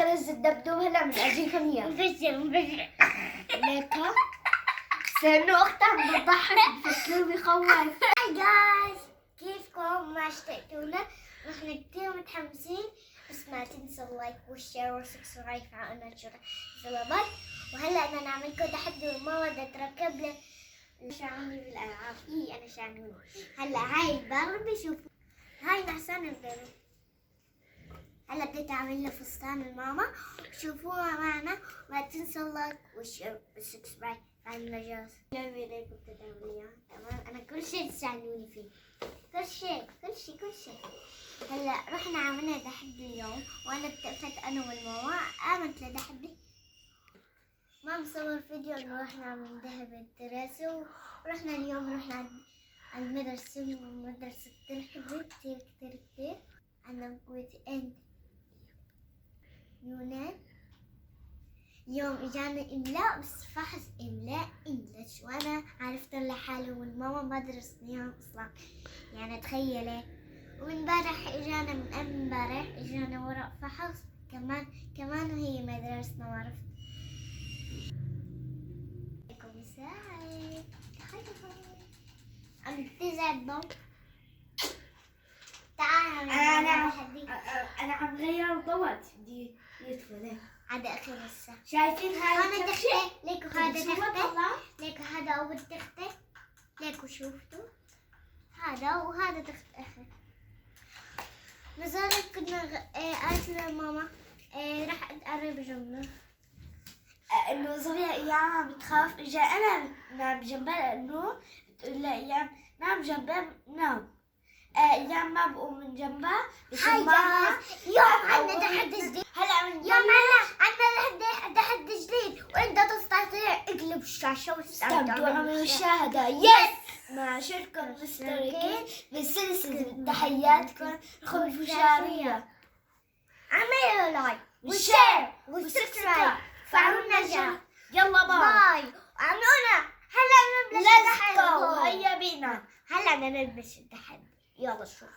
هز الدبدوب هلا من اجيكم اياه. مبشر ليك سألوا اختها بتضحك بفكر بيخوف. هاي جايز، كيفكم؟ ما اشتقتونا؟ نحن كتير متحمسين، بس ما تنسوا اللايك والشير والسبسكرايب على قناة شربات. وهلا بدنا نعمل لكم تحدي، وماما بدها تركب لي شعوني بالالعاب. انا شعوني. هلا هاي الباربي، شوفوا هاي نحسان البيبي. هلا بدي اعمل له فستان الماما، شوفوها معنا. ما تنسوا اللايك والشير والسبسكرايب على الجرس. اللعبة اللي كنت تعمليها تمام، انا كل شيء تساعدوني فيه، كل شيء. هلا رحنا عملنا تحدي اليوم، وانا اتفقت انا والماما قامت لتحدي. ما مصور فيديو انه رحنا عم نذهب الدراسة، ورحنا اليوم رحنا على المدرسة، ومدرسة كتير حلوة، كتير. أنا ويك إند يونان. اليوم إجانا إملاء، بس فحص إملاء إنجلش، وأنا عرفت لحالي والماما ما درسناها أصلا، يعني تخيلي. ومن امبارح إجانا ورق فحص كمان وهي ما درسنا، وعرفت. عليكم مساعد عم تزعدوا. تعال انا عم غير ضوات بدي يدخل. هذا اخر الساعة. شايفين هاي هذا تختي، ليكو هذا تختي، ليكو هذا اول تختي، ليكو شوفتوا هذا وهذا تخت اخي. نزلت كنا قالت لماما راح اتقرب جنبنا، انه صبيها ايام بتخاف. اجا انا نام جنبها، انه بتقول لها ايام نام جنبها نام. ايام ما بقوم من جنبها هاي يوم عندنا تحدي جديد. عندنا تحدي جديد، وانت تستطيع اقلب الشاشة استمتعوا بالمشاهدة. يس مع شركة مشتركين بسلسلة تحياتكم خبز وشعرية. اعملوا لايك وشير وسبسكرايب، فعلوا النجاح. يلا باي. وعملونا هلا نلبس ليتس هيا بينا. هلا بدنا نلبس التحدي، يلا شوف.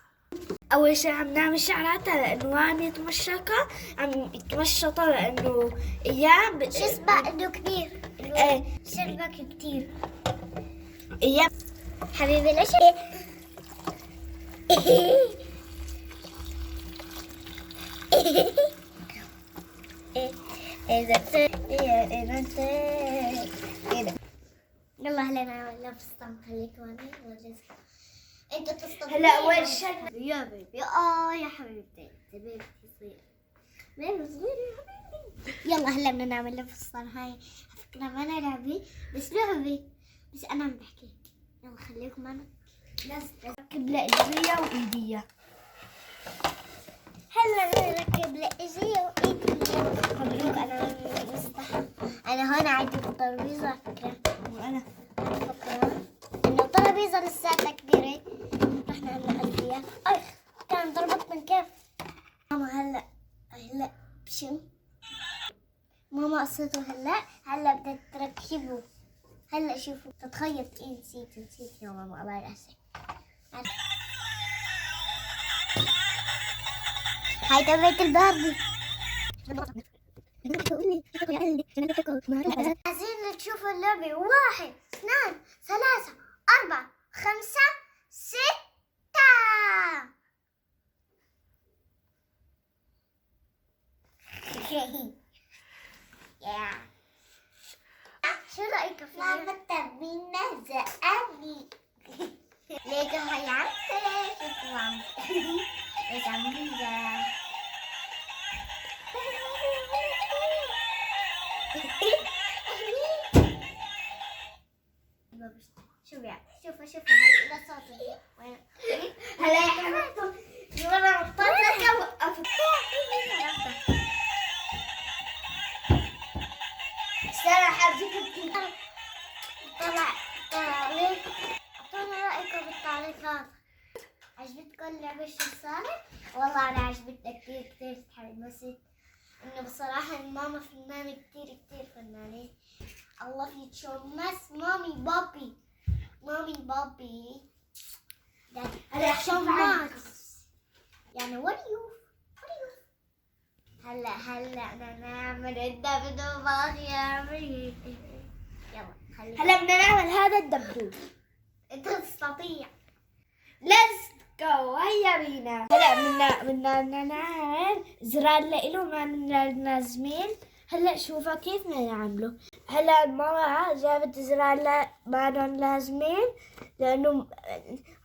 أول شي عم نعمل شعراتها لأنه عم يتمشطها، عم يتمشطها لأنه أيام شسبة إنه كبير. شربك كتير. أيام حبيبي ليش يلا هلا نعمل فستان. خليكم هنا انت تستطيع. هلا أول شي يا بيبي يا حبيبتي، بيبي صغير، بيبي صغير يا حبيبي. يلا هلا بدنا نعمل له فستان. هاي فكرة ما انا لعبي، بس انا عم بحكي. يلا خليكم معنا. ركب لها إيديا وإيديا. هلا نركب له ايديا وايديا. مبروك. انا هون عندي الترابيزة. فكرة وأنا انه الترابيزة لساتها كبيرة. رحنا هلا فيها. اي كان ضربتنا كيف. ماما هلا بشم. ماما قصته هلا بدها تركبه. هلا شوفوا تتخيط. نسيت يا ماما، الله يرحمك. هاي تبعت الباربي. عايزين تشوفوا اللعبة. 1 2 3 4 5 6. شو رأيك في ماما التمرين زقني؟ ليك هاي عمتي. شوفوا عمتي ليك عمتي. شوفوا هاي قصاتي. هلا يا حبيبتي مرة مطلعة وقفت. استنى حبيبتي طلع تعليق. اعطونا رأيكم بالتعليقات. عجبتكم اللعبة شو صارت؟ والله أنا عجبتني كتير تحمست. إنه بصراحة الماما فنانة كتير فنانة. I love you so much mommy Bobby. That so much. يعني what do you هلا بدنا نعمل الدبدوب يا مي. يلا خلينا. هلا بدنا نعمل هذا الدبدوب. انت تستطيع. ليتس جو، هيا بينا. هلا بدنا نعمل زرار لإله ما لازمين. هلا شوفوا كيف بدنا نعمله. هلا ماما جابت زرار ما لازمين لأنه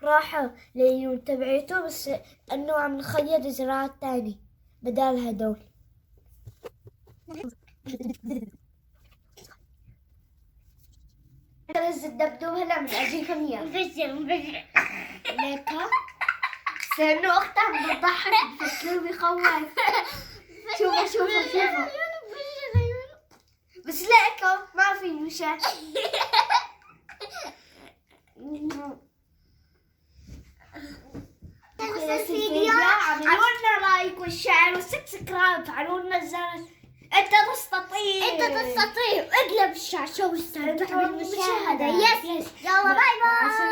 راحوا لليون تبعته، بس إنه عم نخيط زرار تاني بدال هدول. رز الدبدوب هلا من أجيكم إياه. مبشر. ليك لأنه أختها عم بتضحك بفكر بيخوف. شوفوا بس ليكو ما في مشا. الفيديو اعملوا لنا لايك والشير وسبسكرايب، فعلوا لنا الزر. انت تستطيع. اقلب الشاشة واستمتع بالمشاهدة. يلا باي باي.